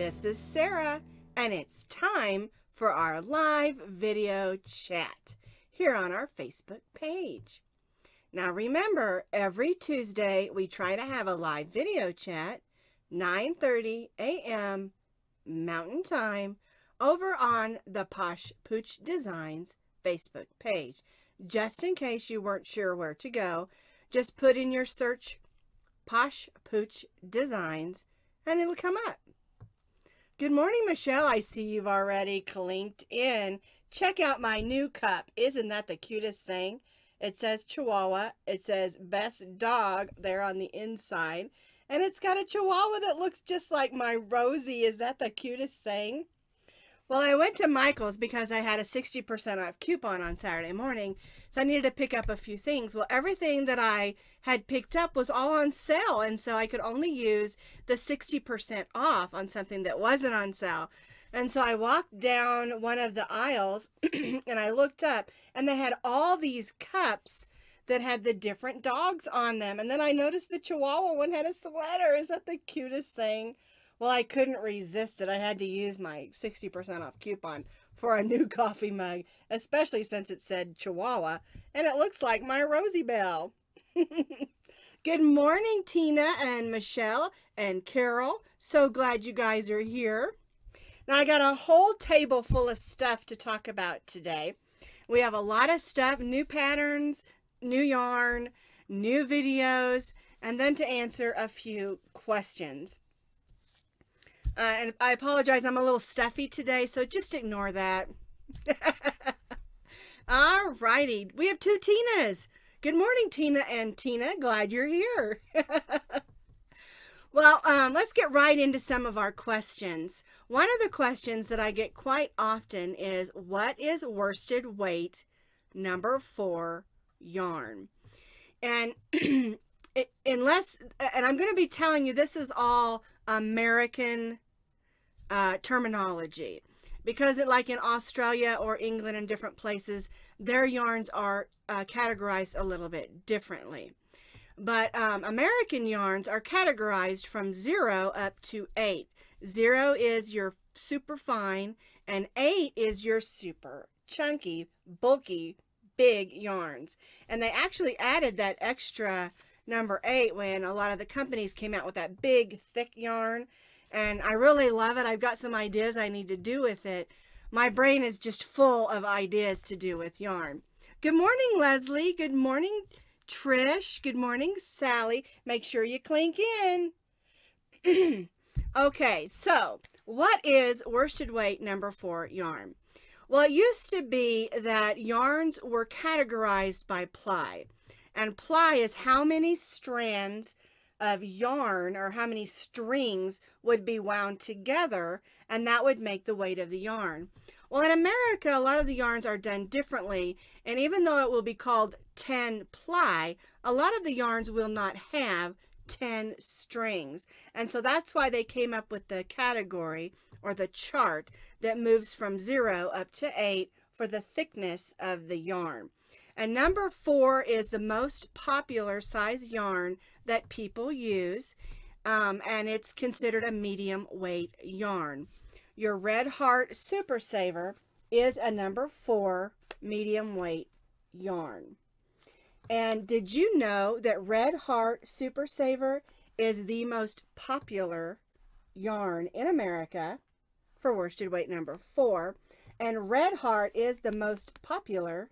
This is Sarah, and it's time for our live video chat here on our Facebook page. Now remember, every Tuesday we try to have a live video chat, 9:30 a.m. Mountain Time, over on the Posh Pooch Designs Facebook page. Just in case you weren't sure where to go, just put in your search Posh Pooch Designs and it'll come up. Good morning, Michelle. I see you've already clinked in. Check out my new cup. Isn't that the cutest thing? It says Chihuahua. It says Best Dog there on the inside. And it's got a Chihuahua that looks just like my Rosie. Is that the cutest thing? Well, I went to Michael's because I had a 60% off coupon on Saturday morning, so I needed to pick up a few things. Well, everything that I had picked up was all on sale, and so I could only use the 60% off on something that wasn't on sale. And so I walked down one of the aisles, and I looked up, and they had all these cups that had the different dogs on them. And then I noticed the Chihuahua one had a sweater. Is that the cutest thing? Well, I couldn't resist it. I had to use my 60% off coupon for a new coffee mug, especially since it said Chihuahua, and it looks like my Rosie Bell. Good morning, Tina and Michelle and Carol. So glad you guys are here. Now, I got a whole table full of stuff to talk about today. We have a lot of stuff, new patterns, new yarn, new videos, and then to answer a few questions. And I apologize, I'm a little stuffy today, so just ignore that. All righty, we have two Tinas. Good morning, Tina and Tina. Glad you're here. Well, let's get right into some of our questions. One of the questions that I get quite often is, what is worsted weight number 4 yarn? And I'm going to be telling you this is all American terminology, because like in Australia or England and different places, their yarns are categorized a little bit differently. But American yarns are categorized from 0 up to 8. 0 is your super fine, and 8 is your super chunky, bulky, big yarns. And they actually added that extra number 8 when a lot of the companies came out with that big, thick yarn. And I really love it. I've got some ideas I need to do with it. My brain is just full of ideas to do with yarn. Good morning, Leslie. Good morning, Trish. Good morning, Sally. Make sure you clink in. Okay, so what is worsted weight number 4 yarn? Well, it used to be that yarns were categorized by ply. And ply is how many strands of yarn or how many strings would be wound together, and that would make the weight of the yarn. Well, in America, a lot of the yarns are done differently, and even though it will be called 10 ply, a lot of the yarns will not have 10 strings. And so that's why they came up with the category or the chart that moves from 0 up to 8 for the thickness of the yarn. And number 4 is the most popular size yarn that people use, and it's considered a medium weight yarn. Your Red Heart Super Saver is a number 4 medium weight yarn. And did you know that Red Heart Super Saver is the most popular yarn in America for worsted weight number 4? And Red Heart is the most popular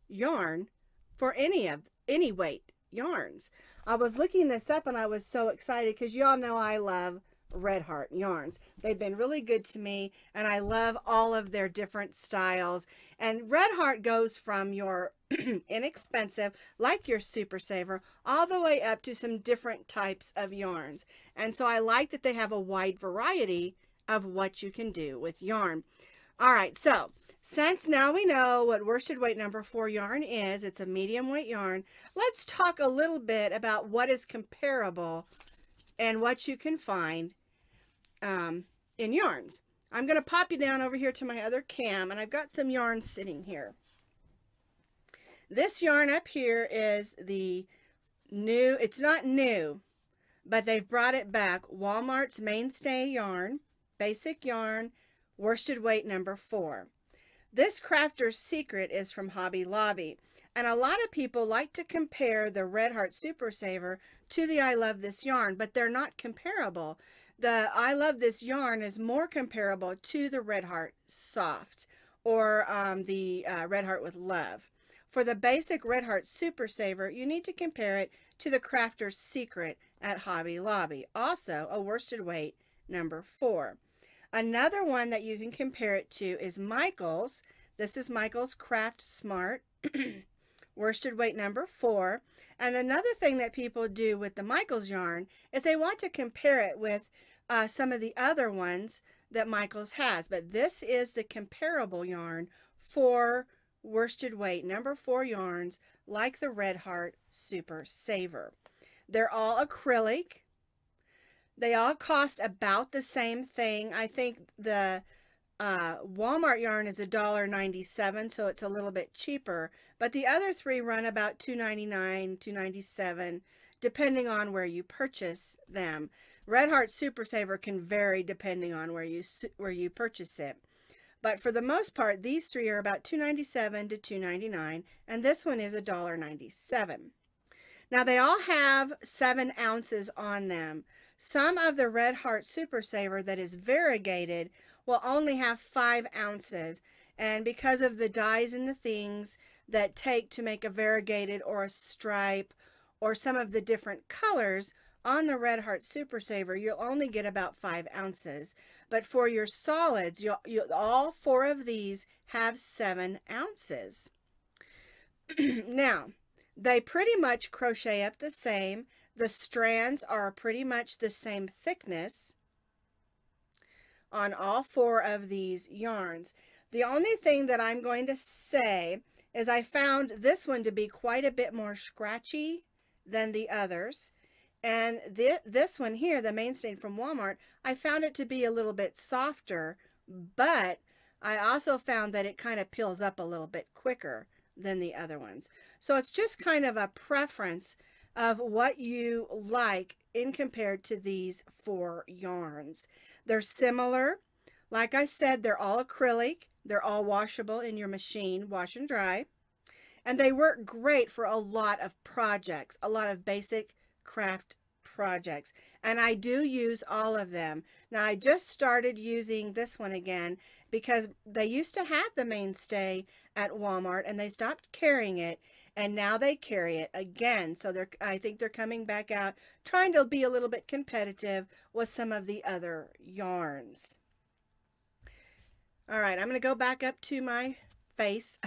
yarn for any weight yarns. I was looking this up and I was so excited because y'all know I love Red Heart yarns. They've been really good to me, and I love all of their different styles. And Red Heart goes from your inexpensive, like your Super Saver, all the way up to some different types of yarns. And so I like that they have a wide variety of what you can do with yarn. All right, so since now we know what worsted weight number 4 yarn is, it's a medium weight yarn, let's talk a little bit about what is comparable and what you can find in yarns. I'm going to pop you down over here to my other cam, and I've got some yarn sitting here. This yarn up here is the new, it's not new, but they've brought it back, Walmart's Mainstay yarn. basic yarn, worsted weight number 4. This crafter's secret is from Hobby Lobby, and a lot of people like to compare the Red Heart Super Saver to the I Love This yarn, but they're not comparable. The I Love This yarn is more comparable to the Red Heart Soft, or the Red Heart with Love. For the basic Red Heart Super Saver, you need to compare it to the Crafter's Secret at Hobby Lobby, also a worsted weight number 4. Another one that you can compare it to is Michael's. This is Michael's Craft Smart, worsted weight number 4. And another thing that people do with the Michael's yarn is they want to compare it with some of the other ones that Michael's has. But this is the comparable yarn for worsted weight number 4 yarns like the Red Heart Super Saver. They're all acrylic. They all cost about the same thing. I think the Walmart yarn is $1.97, so it's a little bit cheaper. But the other 3 run about $2.99, $2.97, depending on where you purchase them. Red Heart Super Saver can vary depending on where you purchase it. But for the most part, these 3 are about $2.97 to $2.99, and this one is $1.97. Now they all have 7 ounces on them. Some of the Red Heart Super Saver that is variegated will only have 5 ounces. And because of the dyes and the things that take to make a variegated or a stripe or some of the different colors on the Red Heart Super Saver, you'll only get about 5 ounces. But for your solids, all 4 of these have 7 ounces. Now, they pretty much crochet up the same. The strands are pretty much the same thickness on all 4 of these yarns. The only thing that I'm going to say is I found this one to be quite a bit more scratchy than the others. And this one here, the Mainstay from Walmart, I found it to be a little bit softer, but I also found that it kind of peels up a little bit quicker than the other ones. So it's just kind of a preference of what you like in compared to these 4 yarns. They're similar. Like I said, they're all acrylic. They're all washable in your machine, wash and dry. And they work great for a lot of projects, a lot of basic craft projects. And I do use all of them. Now I just started using this one again because they used to have the Mainstay at Walmart and they stopped carrying it, and now they carry it again. So I think they're coming back out, trying to be a little bit competitive with some of the other yarns. All right, I'm going to go back up to my face.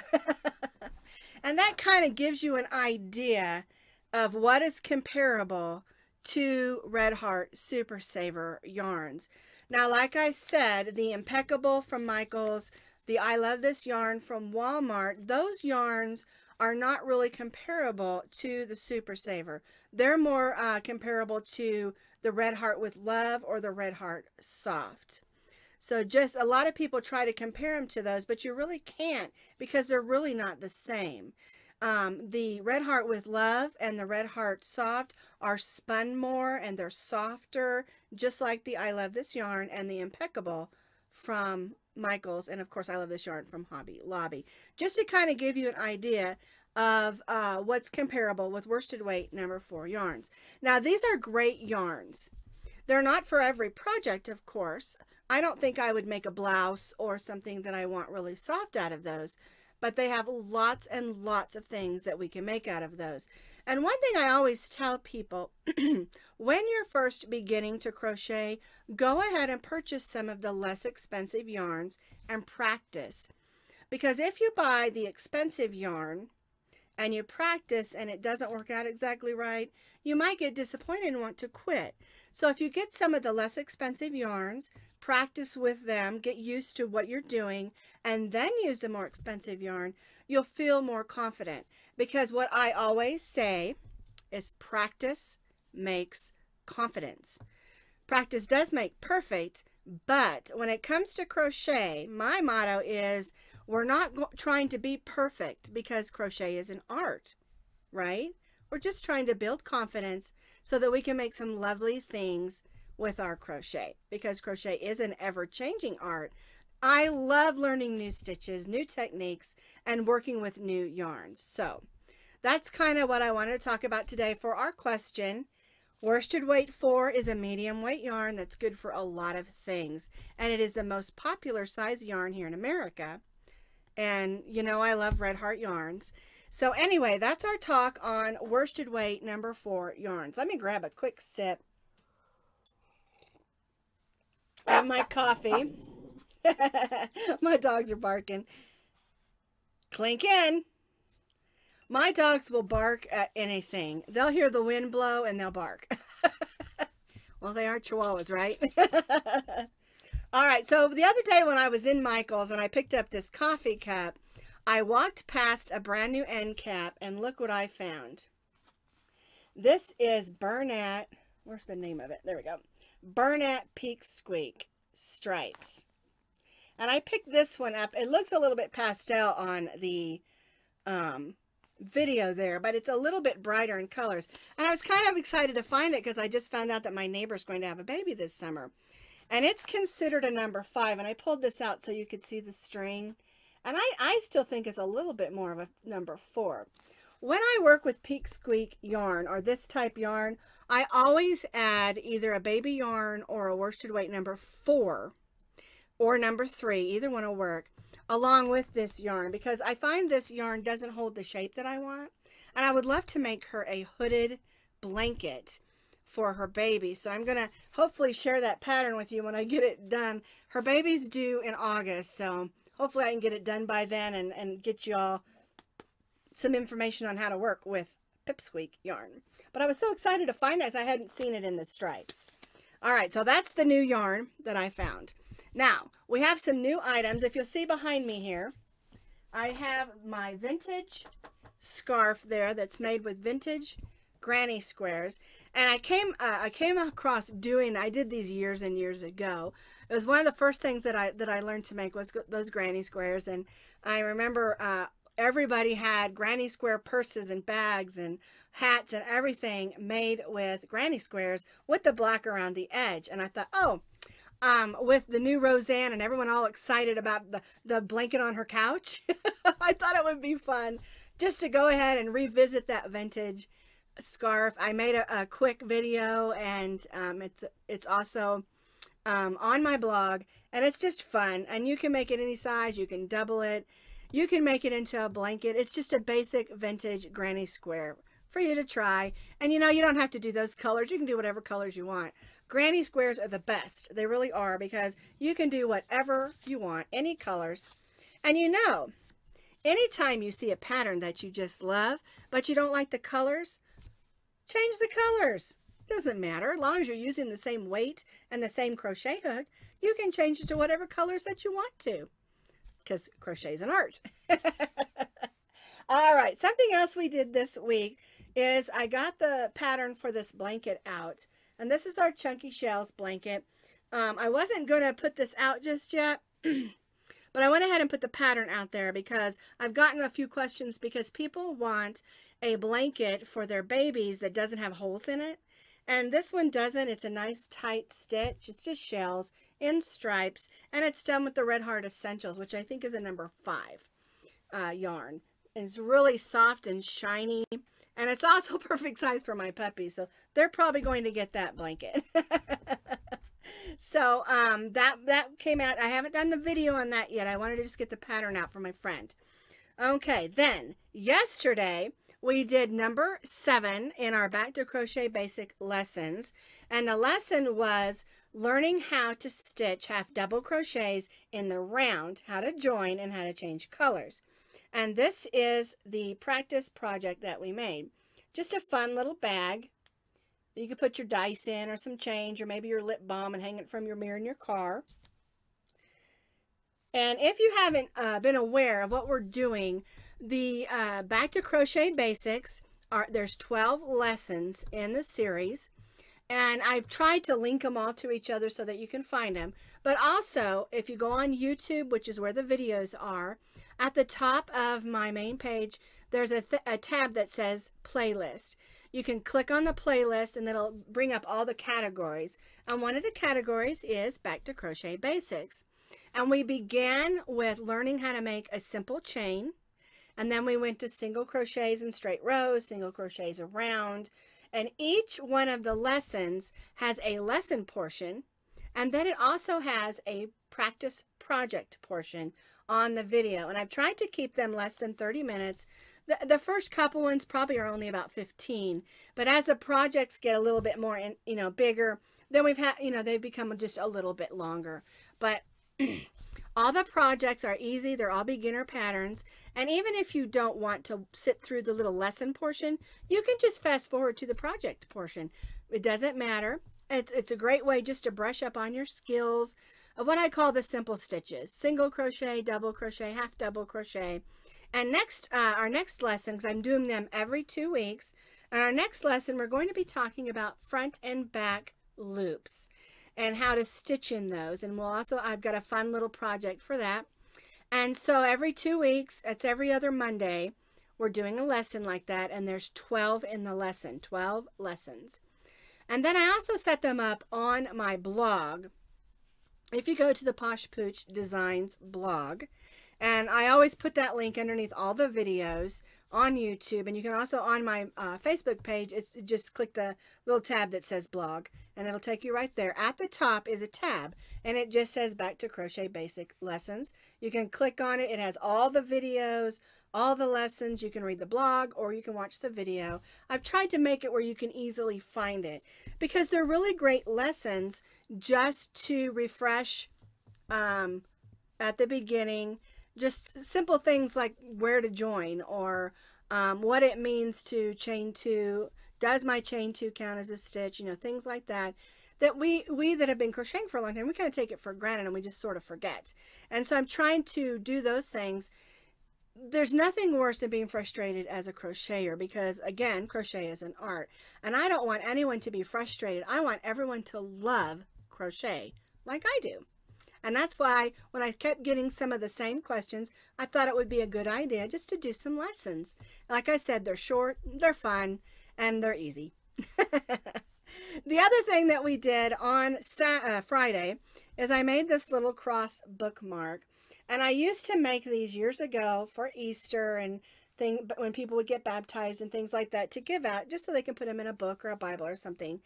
And that kind of gives you an idea of what is comparable to Red Heart Super Saver yarns. Now, like I said, the Impeccable from Michael's, the I Love This yarn from Walmart, those yarns are not really comparable to the Super Saver. They're more comparable to the Red Heart with Love or the Red Heart Soft. So just a lot of people try to compare them to those, but you really can't because they're really not the same. The Red Heart with Love and the Red Heart Soft are spun more and they're softer, just like the I Love This yarn and the Impeccable from Michael's, and of course I Love This yarn from Hobby Lobby. Just to kind of give you an idea of what's comparable with worsted weight number 4 yarns. Now these are great yarns. They're not for every project, of course. I don't think I would make a blouse or something that I want really soft out of those, but they have lots and lots of things that we can make out of those. And one thing I always tell people, when you're first beginning to crochet, go ahead and purchase some of the less expensive yarns and practice. Because if you buy the expensive yarn and you practice and it doesn't work out exactly right, you might get disappointed and want to quit. So if you get some of the less expensive yarns, practice with them, get used to what you're doing, and then use the more expensive yarn, you'll feel more confident. Because what I always say is practice makes confidence. Practice does make perfect, but when it comes to crochet, my motto is we're not trying to be perfect because crochet is an art, right? We're just trying to build confidence so that we can make some lovely things with our crochet, because crochet is an ever-changing art. I love learning new stitches, new techniques, and working with new yarns. So that's kind of what I wanted to talk about today for our question. Worsted weight 4 is a medium weight yarn that's good for a lot of things, and it is the most popular size yarn here in America. And you know I love Red Heart yarns. So anyway, that's our talk on worsted weight number 4 yarns. Let me grab a quick sip of my coffee. My dogs are barking. Clink in. My dogs will bark at anything. They'll hear the wind blow and they'll bark. Well, they are Chihuahuas, right? All right, so the other day when I was in Michael's and I picked up this coffee cup, I walked past a brand new end cap and look what I found. This is Bernat, where's the name of it? There we go. Bernat Peak Squeak Stripes. And I picked this one up. It looks a little bit pastel on the video there, but it's a little bit brighter in colors. And I was kind of excited to find it because I just found out that my neighbor's going to have a baby this summer. And it's considered a number 5. And I pulled this out so you could see the string. And I still think it's a little bit more of a number 4. When I work with Peak Squeak yarn or this type yarn, I always add either a baby yarn or a worsted weight number 4 or number 3. Either one will work along with this yarn, because I find this yarn doesn't hold the shape that I want. And I would love to make her a hooded blanket for her baby. So I'm going to hopefully share that pattern with you when I get it done. Her baby's due in August, so hopefully I can get it done by then and get you all some information on how to work with Pipsqueak yarn. But I was so excited to find that as I hadn't seen it in the stripes. All right, so that's the new yarn that I found. Now, we have some new items. If you'll see behind me here, I have my vintage scarf there that's made with vintage granny squares. And I came across I did these years and years ago. It was one of the first things that I learned to make was those granny squares. And I remember everybody had granny square purses and bags and hats and everything made with granny squares with the black around the edge. And I thought, oh, with the new Roseanne and everyone all excited about the blanket on her couch, I thought it would be fun just to go ahead and revisit that vintage scarf. I made a quick video, and it's also on my blog, and it's just fun. And you can make it any size. You can double it. You can make it into a blanket. It's just a basic vintage granny square for you to try. And you know, you don't have to do those colors. You can do whatever colors you want. Granny squares are the best. They really are, because you can do whatever you want, any colors. And you know, anytime you see a pattern that you just love, but you don't like the colors, change the colors. Doesn't matter. As long as you're using the same weight and the same crochet hook, you can change it to whatever colors that you want to, because crochet is an art. All right, something else we did this week is I got the pattern for this blanket out. And this is our Chunky Shells blanket. I wasn't going to put this out just yet, but I went ahead and put the pattern out there because I've gotten a few questions, because people want a blanket for their babies that doesn't have holes in it. And this one doesn't. It's a nice tight stitch. It's just shells in stripes, and it's done with the Red Heart Essentials, which I think is a number 5 yarn. And it's really soft and shiny. And it's also perfect size for my puppies, so they're probably going to get that blanket. So that came out. I haven't done the video on that yet. I wanted to just get the pattern out for my friend. Okay, then yesterday we did number 7 in our Back to Crochet Basic lessons, and the lesson was learning how to stitch half double crochets in the round, how to join, and how to change colors. And this is the practice project that we made. Just a fun little bag. You could put your dice in, or some change, or maybe your lip balm, and hang it from your mirror in your car. And if you haven't been aware of what we're doing, the Back to Crochet Basics, there's 12 lessons in the series. And I've tried to link them all to each other so that you can find them. But also, if you go on YouTube, which is where the videos are, At the top of my main page, there's a tab that says playlist. You can click on the playlist and it'll bring up all the categories. And one of the categories is Back to Crochet Basics. And we began with learning how to make a simple chain. And then we went to single crochets and straight rows, single crochets around. And each one of the lessons has a lesson portion. And then it also has a practice project portion on the video. And I've tried to keep them less than 30 minutes. The first couple ones probably are only about 15. But as the projects get a little bit more, bigger, then we've had, they've become just a little bit longer. But all the projects are easy. They're all beginner patterns. And even if you don't want to sit through the little lesson portion, you can just fast forward to the project portion. It doesn't matter. It's a great way just to brush up on your skills of what I call the simple stitches. Single crochet, double crochet, half double crochet. And our next lesson, because I'm doing them every 2 weeks, and our next lesson, we're going to be talking about front and back loops and how to stitch in those. And I've got a fun little project for that. And so every 2 weeks, that's every other Monday, we're doing a lesson like that. And there's 12 in the lesson, 12 lessons. And then I also set them up on my blog. If you go to the Posh Pooch Designs blog, and I always put that link underneath all the videos on YouTube. And you can also, on my Facebook page, just click the little tab that says blog, and it'll take you right there. At the top is a tab, and it just says Back to Crochet Basic Lessons. You can click on it. It has all the videos, all the lessons. You can read the blog, or you can watch the video. I've tried to make it where you can easily find it, because they're really great lessons just to refresh at the beginning. Just simple things like where to join, or what it means to chain 2. Does my chain 2 count as a stitch? Things like that. That we that have been crocheting for a long time, we kind of take it for granted and we just sort of forget. And so I'm trying to do those things. There's nothing worse than being frustrated as a crocheter, because again, crochet is an art. And I don't want anyone to be frustrated. I want everyone to love crochet like I do. And that's why when I kept getting some of the same questions, I thought it would be a good idea just to do some lessons. Like I said, they're short, they're fun, and they're easy. The other thing that we did on Friday is I made this little cross bookmark. And I used to make these years ago for Easter and but when people would get baptized and things like that, to give out just so they can put them in a book or a Bible or something.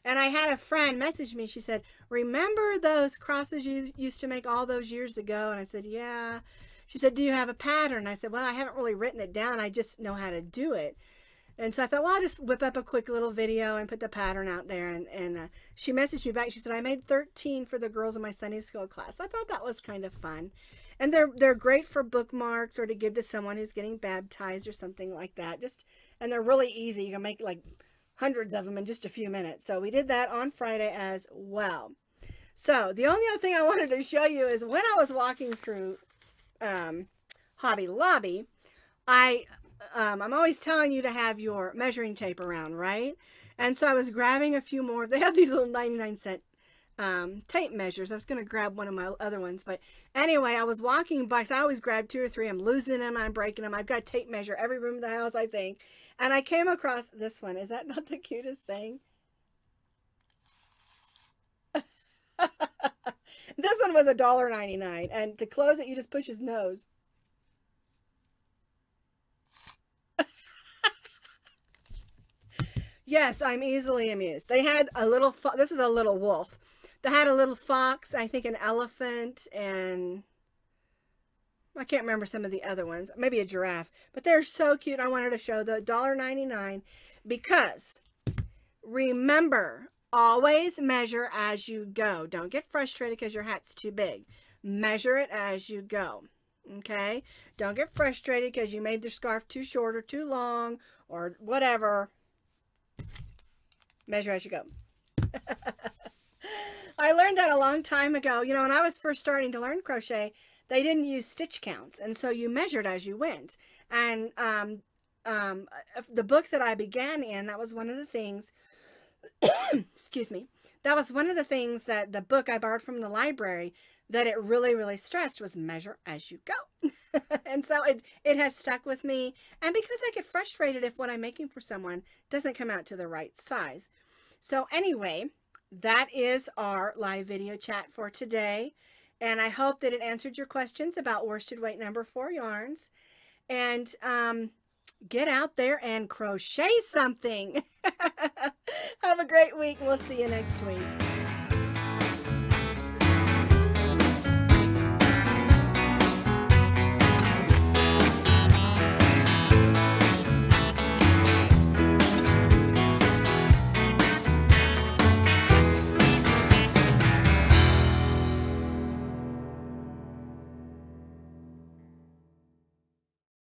And I had a friend message me. She said, "Remember those crosses you used to make all those years ago?" And I said, "Yeah." She said, "Do you have a pattern?" I said, "Well, I haven't really written it down. I just know how to do it." And so I thought, well, I'll just whip up a quick little video and put the pattern out there. And she messaged me back. She said, "I made 13 for the girls in my Sunday school class." I thought that was kind of fun. And they're great for bookmarks or to give to someone who's getting baptized or something like that. And they're really easy. You can make like hundreds of them in just a few minutes. So we did that on Friday as well. So the only other thing I wanted to show you is when I was walking through Hobby Lobby, I'm always telling you to have your measuring tape around, right? And so I was grabbing a few more. They have these little 99-cent tape measures. I was going to grab one of my other ones, but anyway, I was walking by, so I always grab 2 or 3. I'm losing them, I'm breaking them. I've got tape measure every room of the house, I think. And I came across this one. Is that not the cutest thing? This one was $1.99, and to close it, you just push his nose. Yes, I'm easily amused. They had a little, this is a little wolf. They had a little fox, I think an elephant, and I can't remember some of the other ones. Maybe a giraffe. But they're so cute. I wanted to show the $1.99 because remember, always measure as you go. Don't get frustrated because your hat's too big. Measure it as you go. Okay? Don't get frustrated because you made the scarf too short or too long or whatever. Measure as you go. I learned that a long time ago. You know, when I was first starting to learn crochet, they didn't use stitch counts. And so you measured as you went. And the book that I began in, that was one of the things, excuse me, that was one of the things that the book I borrowed from the library, that it really, really stressed was measure as you go. And so it has stuck with me. And because I get frustrated if what I'm making for someone doesn't come out to the right size. So anyway, that is our live video chat for today. And I hope that it answered your questions about worsted weight number 4 yarns. And get out there and crochet something. Have a great week. We'll see you next week.